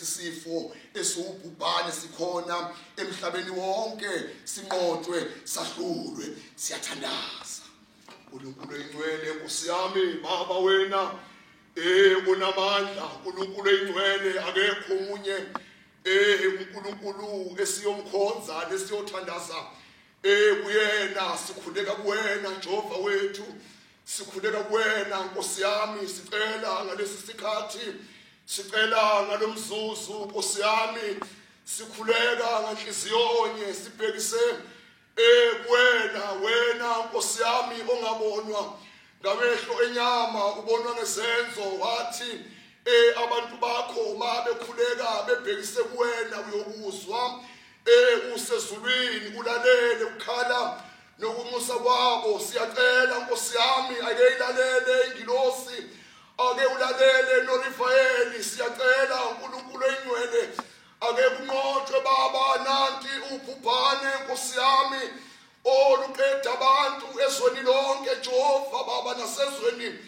isifo esiwubhubhane sikhona emhlabeni wonke sinqotshwe sahlulwe siyathandaza uNkulunkulu oyingcwele Nkosi yami baba wena unamandla uNkulunkulu oyingcwele akekho omunye uNkulunkulu esiyomkhonza lesiyothandaza kuyena sikhuleka kuwena Jehova wethu sikhuleka kuwena Nkosi yami sicela ngalesi sikhathi sicela ngalomzuzu Nkosi yami sikhuleka ngenhliziyonye sibhekise wena Nkosi yami ongabonwa ngamehlo enyama ubonwa ngezenzo wathi abantu bakho mabekhuleka bebhekise kuwena uyokuzwa usezulwini ulalele ukhala nokunxusa kwabo siyacela Nkosi yami ake ilalele ingilosi ake ulalele noRafaeli siyacela uNkulunkulu oyingcwele ake kunqotshwe baba nanti ubhubhane Nkosi yami oluqeda abantu ezweni lonke Jehova baba nasezweni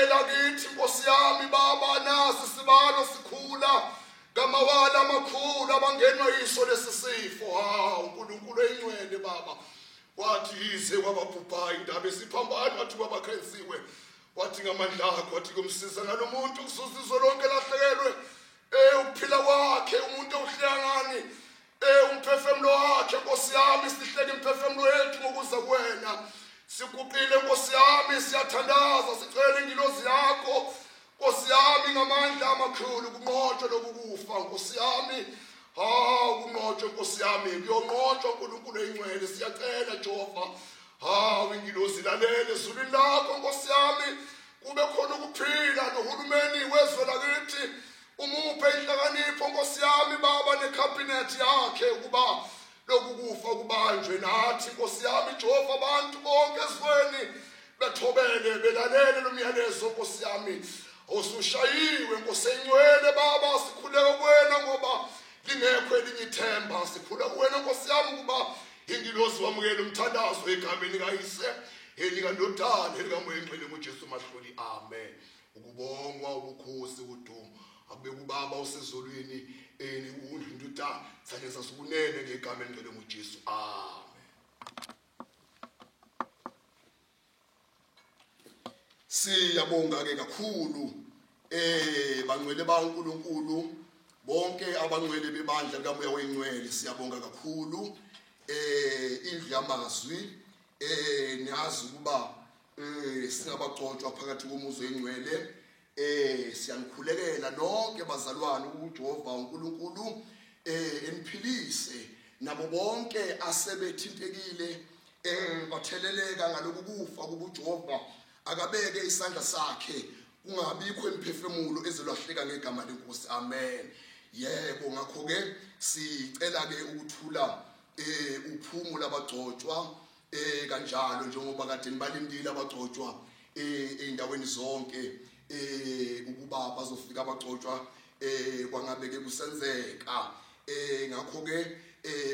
lakithi Nkosi yami baba nasi sibalo sikhula ngamawala amakhulu abangenwa yiso lesisifo uNkulunkulu oyingcwele baba wathi yize kwababhubhayo indaba esiphambana wathi kwabakhensiwe wathi ngamandla akho wathi kumsiza nalomuntu kususizo lonke lahlekelwe ukuphila kwakhe umuntu ohlangani umphefumulo wakhe Nkosi yami sihleke imphefumulo yethu ngokuza kuwena sikuqile Nkosi yami siyathandaza sicela ingilozi yakho Nkosi yami ngamandla amakhulu kunqotshwe lokukufa Nkosi yami kunqotshwe Nkosi yami kuyonqotshwa uNkulunkulu oyingcwele siyacela Jehova ingilozi lalele ezulwini lakho Nkosi yami kube khona ukuphila nohulumeni wezwe lakithi umuphe inhlakanipho Nkosi yami baba nekhabhinethi yakhe ukuba lokukufa kubanjwe nathi Nkosi yami Jehova abantu bonke ezweni bethobele belalele lomyalezo Nkosi yami osushayiwe Nkosi engcwele baba sikhuleka kuwena ngoba lingekho elinye ithemba sikhuleka kuwena Nkosi yami kuba ingilozi wamukela umthandazo egameni kaYise elikandodana elikamoya engcwele ngoJesu mahluli amen ukubongwa ubukhosi udumo akube kubaba usezulwini undlu saneza sikunene ngegameni engcwele ngoJesu amen. Siyabonga ke kakhulu bangcwele baNkulunkulu bonke abangcwele bebandla likamoya oyingcwele siyabonga kakhulu indlu yamazwi niyazi ukuba singabagcotshwa phakathi komuzi oyingcwele siyanikhulekela lonke bazalwane uJehova uNkulunkulu eniphilise nabo bonke asebethintekile batheleleka ngaloku kufa kubuJehova akabeke isandla sakhe kungabikho imphefumulo ezolahleka ngegama lenkosi amen. Yebo ngakho ke sicela ke ukuthula uphumulo abagcotshwa kanjalo njengoba kade nibalindile abagcotshwa eindaweni zonke ukuba bazofika abagcotshwa kwangabe ke kusenzeka ngakho ke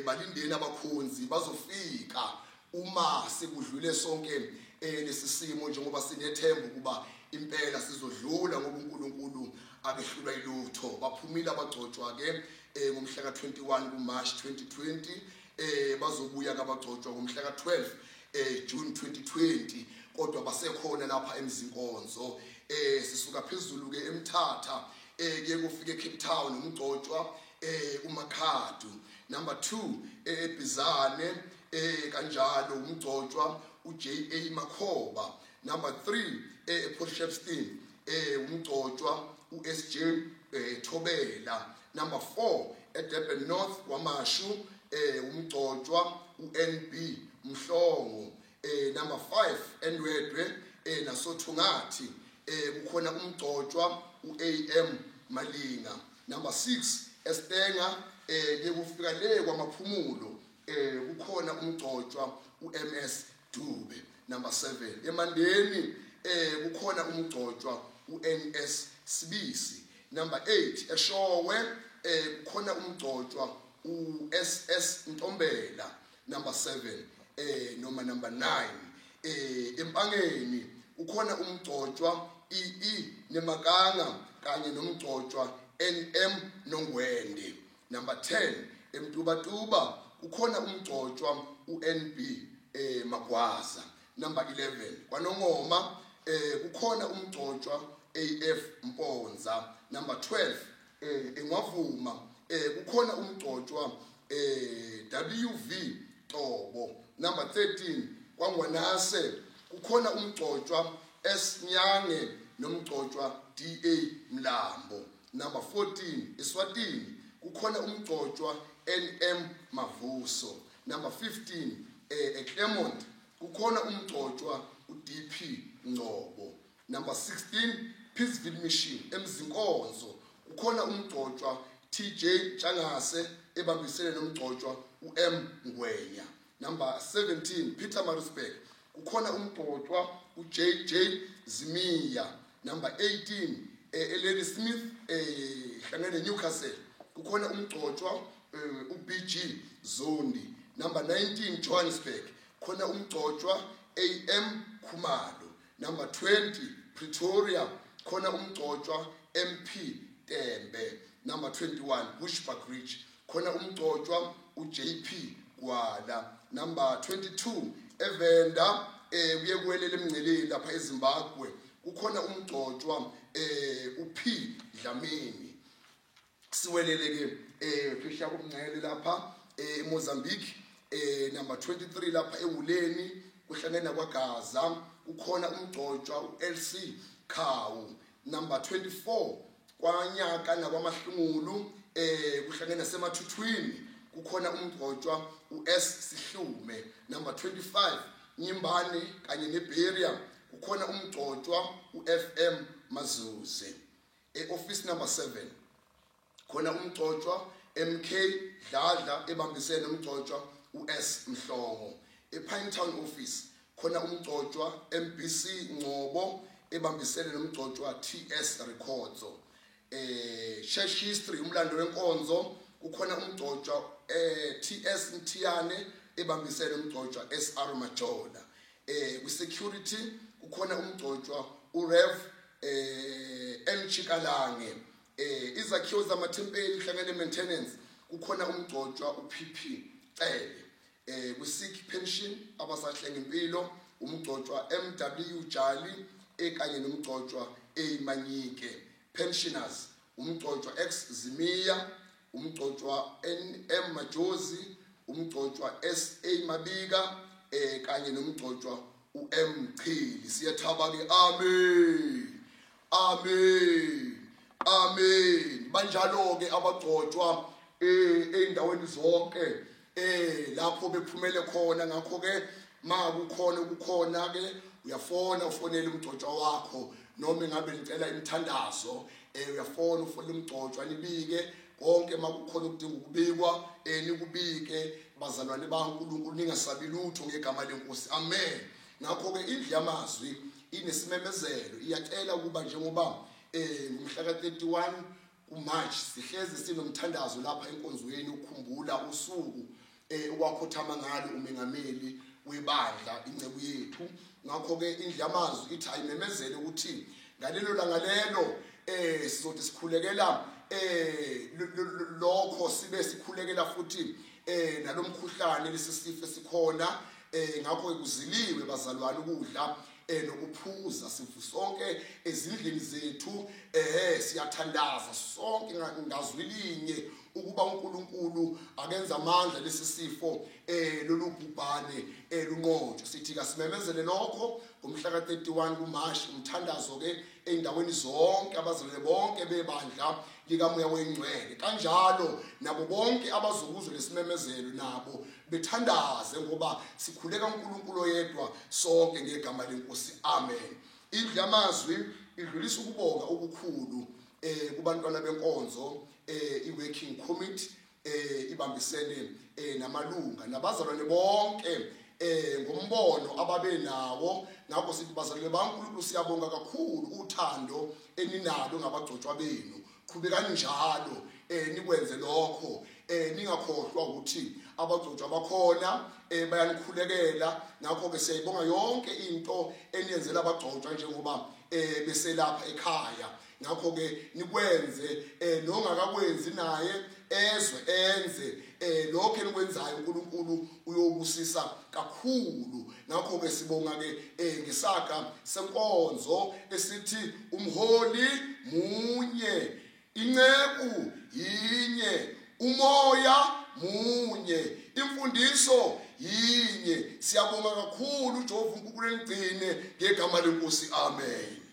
balindeni abakhonzi bazofika uma sekudlule sonke lesisimo njengoba sinethemba ukuba impela sizodlula ngoba uNkulunkulu akehlula ilutho baphumile abagcotshwa ke ngomhla ka21 kuMarch 2020 bazobuya kabagcotshwa ngomhla ka12 June 2020 kodwa basekhona lapha emzinkonzo sisuka phezulu ke eMthatha ke kufike eCape Town umgcotshwa uMakhadu number 2 eBizane kanjalo umgcotshwa uJA Makhoba number 3 ePort Shepstone umgcotshwa uSJ Thobela number 4 eDurban North kwaMashu umgcotshwa uNB Mhlongo number 5 eNdwedwe nasothungathi kukhona umgcotshwa uAM Malinga number 6 eStenga ke kufika le kwamaphumulo kukhona umgcotshwa uMS Dube number 7 eMandeni kukhona umgcotshwa uNS Sibisi number 8 eShowe kukhona umgcotshwa uSS Ntombela number 7 noma number 9 empangeni ukhona umgcotshwa EE neMakanga kanye nomgcotshwa NM Nongwende. Number 10 eMtubatuba kukhona umgcotshwa uNB Magwaza. Number 11 kwaNongoma kukhona umgcotshwa AF Mponza. Number 12 eNgwavuma kukhona umgcotshwa WV Tobo. Number 13 kwaNgwanase kukhona umgcotshwa S Nyange nomgcotshwa DA Mlambo. Number 14 eSwatini kukhona umgcotshwa NM Mavuso. Number 15 eClermont kukhona umgcotshwa uDP Ngcobo. Number 16 Pittsville Mission eMzinkonzo kukhona umgcotshwa TJ Changase ebambisene nomgcotshwa uM Ngwenya. Number 17 Pietermaritzburg kukhona umgcotshwa uJJ Zimiya. Number 18 Lady Smith hlangene Newcastle kukhona umgcotshwa uBG Zondi. Number 19 Johannesburg khona umgcotshwa AM Khumalo. Number 20 Pretoria khona umgcotshwa MP Tembe. Number 21 Bushbuckridge khona umgcotshwa uJP Gwala. Number 22 eVenda kuye kuwelele eMngceleni lapha eZimbabwe kukhona umgcotshwa uP Dlamini. Siwelele ke phesha kumngcele lapha eMozambique. Number 23 lapha eWuleni kuhlangene kwaGaza kukhona umgcotshwa uLC Khawu. Number 24 kwaNyaka nakwamaHlungulu kuhlangene naseMathuthwini kukhona umgcotshwa uS Sihlume. Number 25 Nyimbane kanye neBeria kukhona umgcotshwa uFM Mazuze. Office number 7 khona umgcotshwa MK Dladla ebambisene nomgcotshwa US Mhlongo. Pinetown office khona umgcotshwa MBC Ngcobo ebambisene nomgcotshwa TS Records. Church history umlando wenkonzo kukhona umgcotshwa TS Mthiyane ebambisene nomgcotshwa SR Majola. Security kukhona umgcotshwa uRev Nchikalange. Izakhiwo zamathempeli hlangene maintenance kukhona umgcotshwa uPP Cele. Kusik pension abasahlenga impilo umgcotshwa MW Jali kanye nomgcotshwa eManyike. Pensioners umgcotshwa X Zimiya, umgcotshwa NM Majozi, umgcotshwa SA Mabika kanye nomgcotshwa uM Chili. Siyathaba ke amen. Amen. Amen. Banjalo ke abagcotshwa eindaweni zonke lapho bephumele khona. Ngakho ke makukhona ukukhona ke uyafona ufonela umgcotshwa wakho noma ngabe nicela imithandazo uyafona ufonela umgcotshwa nibike konke makukhona ukudinga ukubikwa nikubike bazalwane baNkulunkulu ningasabi lutho ngegama leNkosi. Amen. Ngakho ke indlu yamazwi inesimemezelo iyacela ukuba njengoba ngomhla ka31 kuMarch sihleze sinomthandazo lapha enkonzweni ukukhumbula usuku okwakhothama ngalo umengameli webandla incebo yethu. Ngakho ke indlu yamazwi ithi ayimemezele ukuthi ngalelo langalelo sizothi sikhulekela lokho sibe sikhulekela futhi nalomkhuhlane lesisifo esikhona. Ngakho kuziliwe bazalwane ukudla nokuphuza sonke ezindlini zethu siyathandaza sonke ngazwilinye ukuba uNkulunkulu akenza amandla lesisifo lolubhubhane lunqotshwe. Sithi kasimemezele lokho ngomhla ka31 kuMarch umthandazo ke eindaweni zonke abazalwane bonke bebandla likamoya wengcwele. Kanjalo nabo bonke abazokuzwa lesimemezelo nabo bethandaze ngoba sikhuleka uNkulunkulu oyedwa sonke ngegama leNkosi. Amen. Indlu yamazwi idlulisa ukubonga okukhulu kubantwana benkonzo iworking committee ibambisene namalunga nabazalwane bonke ngombono ababe nawo. Ngakho sithi bazalwane baNkulunkulu siyabonga kakhulu uthando eninalo ngabagcotshwa benu. Qhubekani njalo nikwenze lokho ningakhohlwa ukuthi abagcotshwa abakhona bayanikhulekela. Ngakho ke siyayibonga yonke into eniyenzela abagcotshwa njengoba beselapha ekhaya. Ngakho ke nikwenze nongakakwenzi naye ezwe enze lokho enikwenzayo uNkulunkulu uyobusisa kakhulu. Ngakho ke sibonga ke ngesaga senkonzo esithi umholi munye, inceku yinye, umoya munye, imfundiso yinye. Siyabonga kakhulu uJehova uNkulunkulu enigcine ngegama leNkosi. Amen.